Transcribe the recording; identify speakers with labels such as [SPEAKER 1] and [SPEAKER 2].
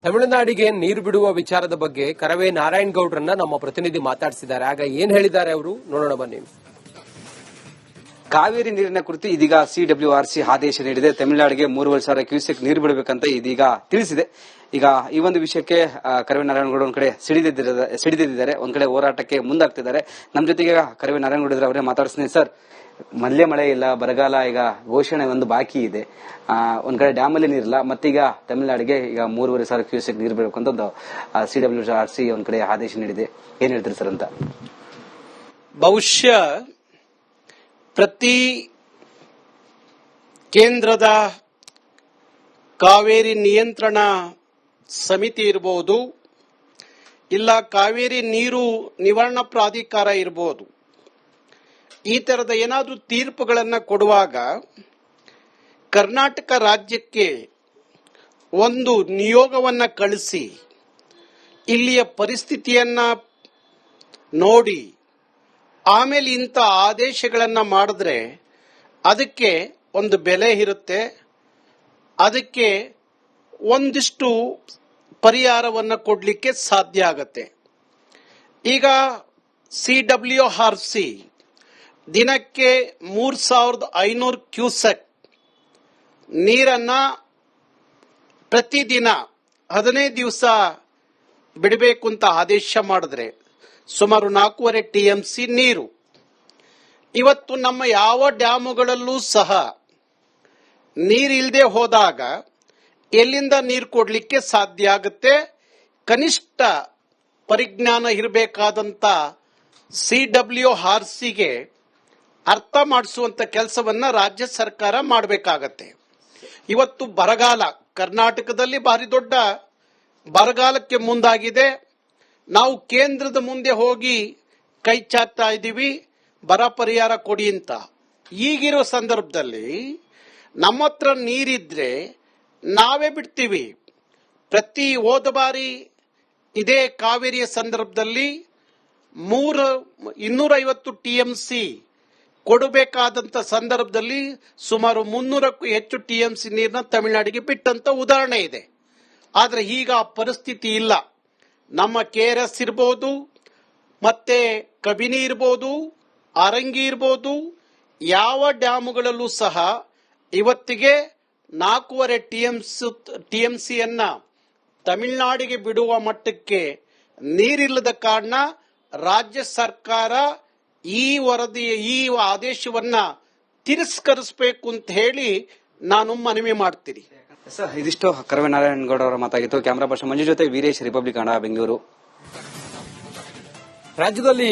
[SPEAKER 1] ತಮಿಳುನಾಡಿಗೆ ನೀರು ಬಿಡುವ ವಿಚಾರದ ಬಗ್ಗೆ ಕರವೇ ನಾರಾಯಣಗೌಡ್ರನ್ನ ನಮ್ಮ ಪ್ರತಿನಿಧಿ ಮಾತಾಡಿಸಿದ್ದಾರೆ. ಆಗ ಏನ್ ಹೇಳಿದ್ದಾರೆ ಅವರು ನೋಡೋಣ ಬನ್ನಿ.
[SPEAKER 2] ಕಾವೇರಿ ನೀರಿನ ಕುರಿತು ಇದೀಗ ಸಿಡಬ್ಲ್ಯೂಆರ್ಸಿ ಆದೇಶ ನೀಡಿದೆ. ತಮಿಳುನಾಡಿಗೆ 3,500 ಕ್ಯೂಸೆಕ್ ನೀರು ಬಿಡಬೇಕಂತ ಇದೀಗ ತಿಳಿಸಿದೆ. ಈಗ ಈ ಒಂದು ವಿಷಯಕ್ಕೆ ಕರವೇ ನಾರಾಯಣಗೌಡ ಒಂದ್ ಕಡೆ ಸಿಡಿದಿದ್ದಾರೆ, ಒಂದ್ ಕಡೆ ಹೋರಾಟಕ್ಕೆ ಮುಂದಾಗ್ತಿದ್ದಾರೆ. ನಮ್ಮ ಜೊತೆಗೆ ಕರವೇ ನಾರಾಯಣಗೌಡ ಅವರೇ ಮಾತಾಡಿಸ್ತೀನಿ. ಸರ್, ಮೊದಲೇ ಮಳೆ ಇಲ್ಲ, ಬರಗಾಲ, ಈಗ ಘೋಷಣೆ ಒಂದು ಬಾಕಿ ಇದೆ. ಒಂದ್ ಕಡೆ ಡ್ಯಾಮ್ ಅಲ್ಲಿ ನೀರಿಲ್ಲ, ಮತ್ತೀಗ ತಮಿಳುನಾಡಿಗೆ ಈಗ 3,500 ಕ್ಯೂಸೆಕ್ ನೀರು ಬಿಡಬೇಕು ಅಂತ ಒಂದು ಸಿಡಬ್ಲ್ಯೂಆರ್ಸಿ ಒಂದ್ ಕಡೆ ಆದೇಶ ನೀಡಿದೆ. ಏನ್ ಹೇಳ್ತೀರಿ ಸರ್ ಅಂತ?
[SPEAKER 3] ಬಹುಶಃ ಪ್ರತಿ ಕೇಂದ್ರದ ಕಾವೇರಿ ನಿಯಂತ್ರಣ ಸಮಿತಿ ಇರಬಹುದು, ಇಲ್ಲ ಕಾವೇರಿ ನೀರು ನಿವಾರಣಾ ಪ್ರಾಧಿಕಾರ ಇರಬಹುದು, ಈ ತರದ ಏನಾದರೂ ತೀರ್ಪುಗಳನ್ನು ಕೊಡುವಾಗ ಕರ್ನಾಟಕ ರಾಜ್ಯಕ್ಕೆ ಒಂದು ನಿಯೋಗವನ್ನ ಕಳಿಸಿ ಇಲ್ಲಿಯ ಪರಿಸ್ಥಿತಿಯನ್ನ ನೋಡಿ ಆಮೇಲೆ ಇಂಥ ಆದೇಶಗಳನ್ನು ಮಾಡಿದ್ರೆ ಅದಕ್ಕೆ ಒಂದು ಬೆಲೆ ಇರುತ್ತೆ, ಅದಕ್ಕೆ ಒಂದಿಷ್ಟು ಪರಿಹಾರವನ್ನು ಕೊಡಲಿಕ್ಕೆ ಸಾಧ್ಯ ಆಗತ್ತೆ. ಈಗ ಸಿಡಬ್ಲ್ಯೂಆರ್ಸಿ ದಿನಕ್ಕೆ 3,500 ಕ್ಯೂಸೆಕ್ ನೀರನ್ನ ಪ್ರತಿದಿನ 15 ದಿವಸ ಬಿಡಬೇಕು ಅಂತ ಆದೇಶ ಮಾಡಿದ್ರೆ ಸುಮಾರು 4.5 TMC ನೀರು. ಇವತ್ತು ನಮ್ಮ ಯಾವ ಡ್ಯಾಮುಗಳಲ್ಲೂ ಸಹ ನೀರಿಲ್ಲದೆ ಹೋದಾಗ ಎಲ್ಲಿಂದ ನೀರು ಕೊಡಲಿಕ್ಕೆ ಸಾಧ್ಯ ಆಗುತ್ತೆ? ಕನಿಷ್ಠ ಪರಿಜ್ಞಾನ ಇರಬೇಕಾದಂತ ಸಿಡಬ್ಲ್ಯೂಆರ್ಸಿಗೆ ಅರ್ಥ ಮಾಡಿಸುವಂತ ಕೆಲಸವನ್ನ ರಾಜ್ಯ ಸರ್ಕಾರ ಮಾಡಬೇಕಾಗತ್ತೆ. ಇವತ್ತು ಬರಗಾಲ ಕರ್ನಾಟಕದಲ್ಲಿ ಭಾರಿ ದೊಡ್ಡ ಬರಗಾಲಕ್ಕೆ ಮುಂದಾಗಿದೆ. ನಾವು ಕೇಂದ್ರದ ಮುಂದೆ ಹೋಗಿ ಕೈ ಚಾಚ್ತಾ ಇದ್ದೀವಿ, ಬರ ಪರಿಹಾರ ಕೊಡಿ ಅಂತ. ಈಗಿರೋ ಸಂದರ್ಭದಲ್ಲಿ ನಮ್ಮ ಹತ್ರ ನೀರಿದ್ರೆ ನಾವೇ ಬಿಡ್ತೀವಿ. ಹೋದ ಬಾರಿ ಇದೇ ಕಾವೇರಿಯ ಸಂದರ್ಭದಲ್ಲಿ 250 TMC ಕೊಡಬೇಕಾದಂತ ಸಂದರ್ಭದಲ್ಲಿ ಸುಮಾರು 300ಕ್ಕೂ ಹೆಚ್ಚು TMC ನೀರನ್ನ ತಮಿಳುನಾಡಿಗೆ ಬಿಟ್ಟಂತ ಉದಾಹರಣೆ ಇದೆ. ಆದ್ರೆ ಈಗ ಆ ಪರಿಸ್ಥಿತಿ ಇಲ್ಲ. ನಮ್ಮ KRS ಇರ್ಬೋದು, ಮತ್ತೆ ಕಬಿನಿ ಇರ್ಬೋದು, ಆರಂಗಿ ಇರ್ಬೋದು, ಯಾವ ಡ್ಯಾಮುಗಳಲ್ಲೂ ಸಹ ಇವತ್ತಿಗೆ 4.5 TMCಯನ್ನ ತಮಿಳುನಾಡಿಗೆ ಬಿಡುವ ಮಟ್ಟಕ್ಕೆ ನೀರಿಲ್ಲದ ಕಾರಣ ರಾಜ್ಯ ಸರ್ಕಾರ ಈ ಆದೇಶವನ್ನ ತಿರಸ್ಕರಿಸಬೇಕು ಅಂತ ಹೇಳಿ ನಾನು ಮನವಿ ಮಾಡ್ತೀನಿ.
[SPEAKER 2] ಸರ್, ಇದಿಷ್ಟು ಕರವೇ ನಾರಾಯಣಗೌಡ ಅವರ ಮಾತಾಗಿತ್ತು. ಕ್ಯಾಮರಾ ಪರ್ಸನ್ ಮಂಜು ಜೊತೆ ವೀರೇಶ್, ರಿಪಬ್ಲಿಕ್ ಕನ್ನಡ, ಬೆಂಗಳೂರು.
[SPEAKER 1] ರಾಜ್ಯದಲ್ಲಿ